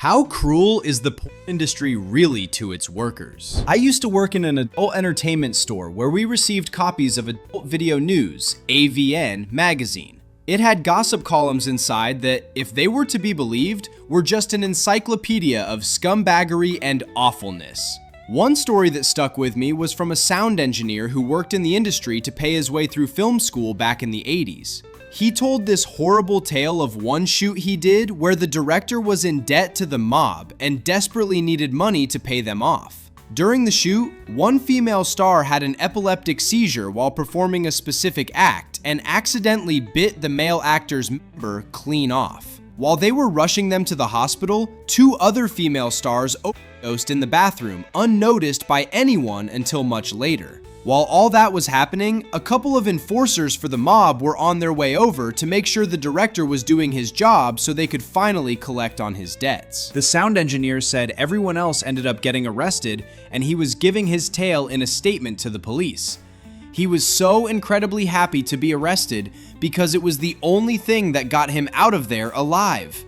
How cruel is the porn industry really to its workers? I used to work in an adult entertainment store where we received copies of Adult Video News, AVN, magazine. It had gossip columns inside that, if they were to be believed, were just an encyclopedia of scumbaggery and awfulness. One story that stuck with me was from a sound engineer who worked in the industry to pay his way through film school back in the 80s. He told this horrible tale of one shoot he did where the director was in debt to the mob and desperately needed money to pay them off. During the shoot, one female star had an epileptic seizure while performing a specific act and accidentally bit the male actor's member clean off. While they were rushing them to the hospital, two other female stars overdosed in the bathroom, unnoticed by anyone until much later. While all that was happening, a couple of enforcers for the mob were on their way over to make sure the director was doing his job so they could finally collect on his debts. The sound engineer said everyone else ended up getting arrested and he was giving his tale in a statement to the police. He was so incredibly happy to be arrested because it was the only thing that got him out of there alive.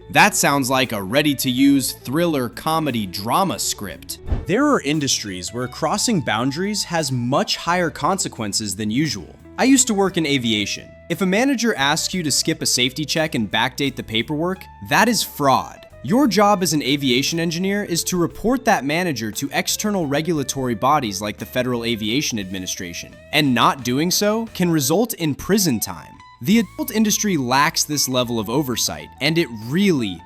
That sounds like a ready-to-use thriller comedy drama script. There are industries where crossing boundaries has much higher consequences than usual. I used to work in aviation. If a manager asks you to skip a safety check and backdate the paperwork, that is fraud. Your job as an aviation engineer is to report that manager to external regulatory bodies like the Federal Aviation Administration, and not doing so can result in prison time. The adult industry lacks this level of oversight, and it really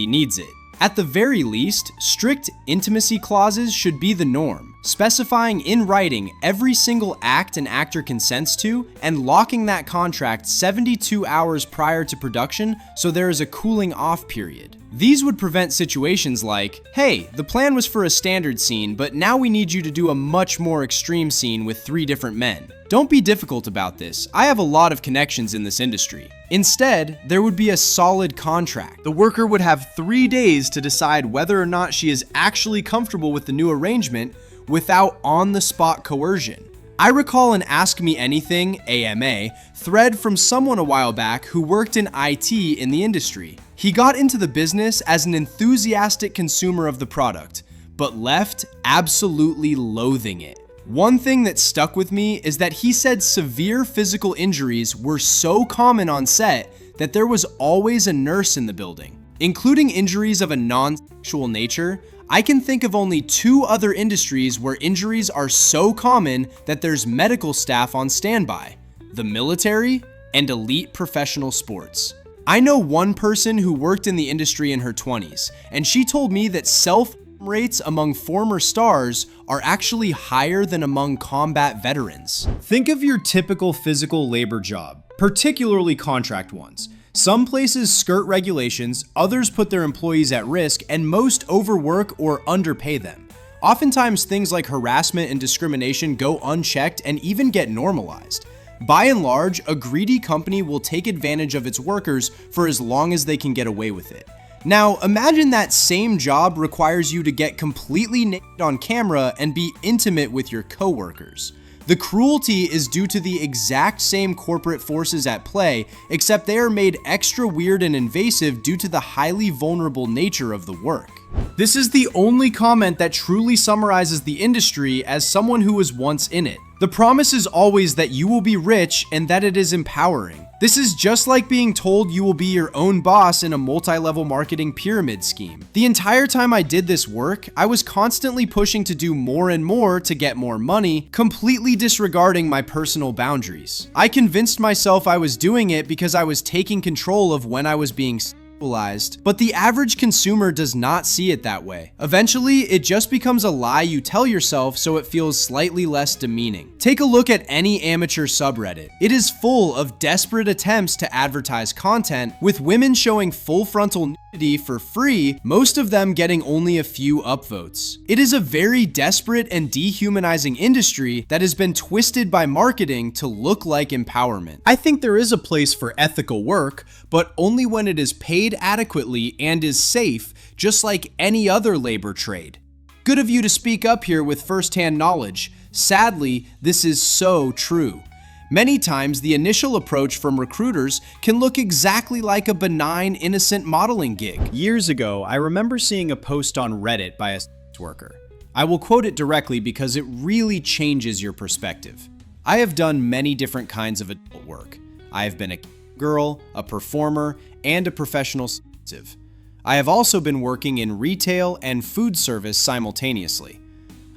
needs it. At the very least, strict intimacy clauses should be the norm, specifying in writing every single act an actor consents to and locking that contract 72 hours prior to production so there is a cooling off period. These would prevent situations like, hey, the plan was for a standard scene, but now we need you to do a much more extreme scene with 3 different men. Don't be difficult about this. I have a lot of connections in this industry. Instead, there would be a solid contract. The worker would have 3 days to decide whether or not she is actually comfortable with the new arrangement without on-the-spot coercion. I recall an Ask Me Anything, AMA, thread from someone a while back who worked in IT in the industry. He got into the business as an enthusiastic consumer of the product, but left absolutely loathing it. One thing that stuck with me is that he said severe physical injuries were so common on set that there was always a nurse in the building. Including injuries of a non-sexual nature, I can think of only 2 other industries where injuries are so common that there's medical staff on standby: the military and elite professional sports. I know one person who worked in the industry in her 20s, and she told me that self-harm rates among former stars are actually higher than among combat veterans. Think of your typical physical labor job, particularly contract ones. Some places skirt regulations, others put their employees at risk, and most overwork or underpay them. Oftentimes, things like harassment and discrimination go unchecked and even get normalized. By and large, a greedy company will take advantage of its workers for as long as they can get away with it. Now, imagine that same job requires you to get completely naked on camera and be intimate with your coworkers. The cruelty is due to the exact same corporate forces at play, except they are made extra weird and invasive due to the highly vulnerable nature of the work. This is the only comment that truly summarizes the industry as someone who was once in it. The promise is always that you will be rich and that it is empowering. This is just like being told you will be your own boss in a multi-level marketing pyramid scheme. The entire time I did this work, I was constantly pushing to do more and more to get more money, completely disregarding my personal boundaries. I convinced myself I was doing it because I was taking control of when I was being but the average consumer does not see it that way. Eventually, it just becomes a lie you tell yourself so it feels slightly less demeaning. Take a look at any amateur subreddit. It is full of desperate attempts to advertise content, with women showing full frontal nudity for free, most of them getting only a few upvotes. It is a very desperate and dehumanizing industry that has been twisted by marketing to look like empowerment. I think there is a place for ethical work, but only when it is paid adequately and is safe, just like any other labor trade. Good of you to speak up here with first-hand knowledge. Sadly, this is so true. Many times, the initial approach from recruiters can look exactly like a benign, innocent modeling gig. Years ago, I remember seeing a post on Reddit by a sex worker. I will quote it directly because it really changes your perspective. I have done many different kinds of adult work. I have been a girl, a performer, and a professional submissive. I have also been working in retail and food service simultaneously.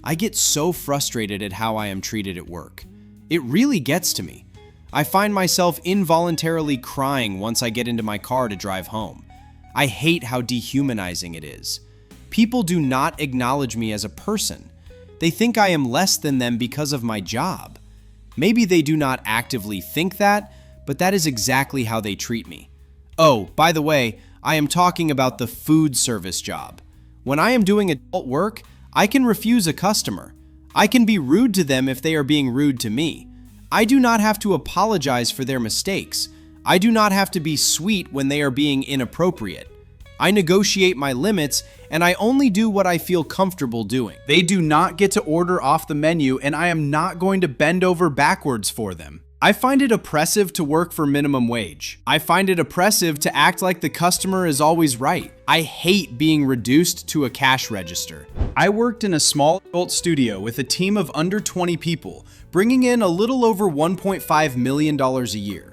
I get so frustrated at how I am treated at work. It really gets to me. I find myself involuntarily crying once I get into my car to drive home. I hate how dehumanizing it is. People do not acknowledge me as a person. They think I am less than them because of my job. Maybe they do not actively think that, but that is exactly how they treat me. Oh, by the way, I am talking about the food service job. When I am doing adult work, I can refuse a customer. I can be rude to them if they are being rude to me. I do not have to apologize for their mistakes. I do not have to be sweet when they are being inappropriate. I negotiate my limits, and I only do what I feel comfortable doing. They do not get to order off the menu, and I am not going to bend over backwards for them. I find it oppressive to work for minimum wage. I find it oppressive to act like the customer is always right. I hate being reduced to a cash register. I worked in a small adult studio with a team of under 20 people, bringing in a little over $1.5 million a year.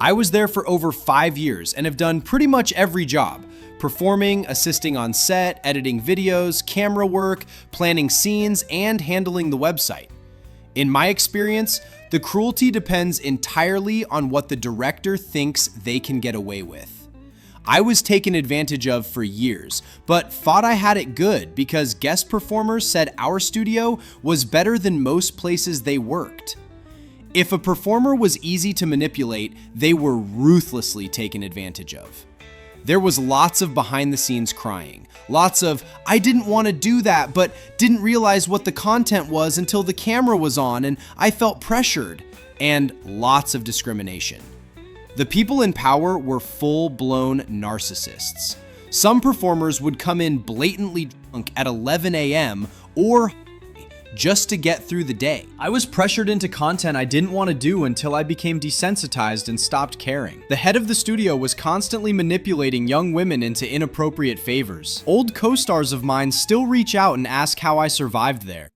I was there for over 5 years and have done pretty much every job: performing, assisting on set, editing videos, camera work, planning scenes, and handling the website. In my experience, the cruelty depends entirely on what the director thinks they can get away with. I was taken advantage of for years, but thought I had it good because guest performers said our studio was better than most places they worked. If a performer was easy to manipulate, they were ruthlessly taken advantage of. There was lots of behind-the-scenes crying, lots of, "I didn't want to do that, but didn't realize what the content was until the camera was on and I felt pressured," and lots of discrimination. The people in power were full-blown narcissists. Some performers would come in blatantly drunk at 11 a.m. or just to get through the day. I was pressured into content I didn't want to do until I became desensitized and stopped caring. The head of the studio was constantly manipulating young women into inappropriate favors. Old co-stars of mine still reach out and ask how I survived there.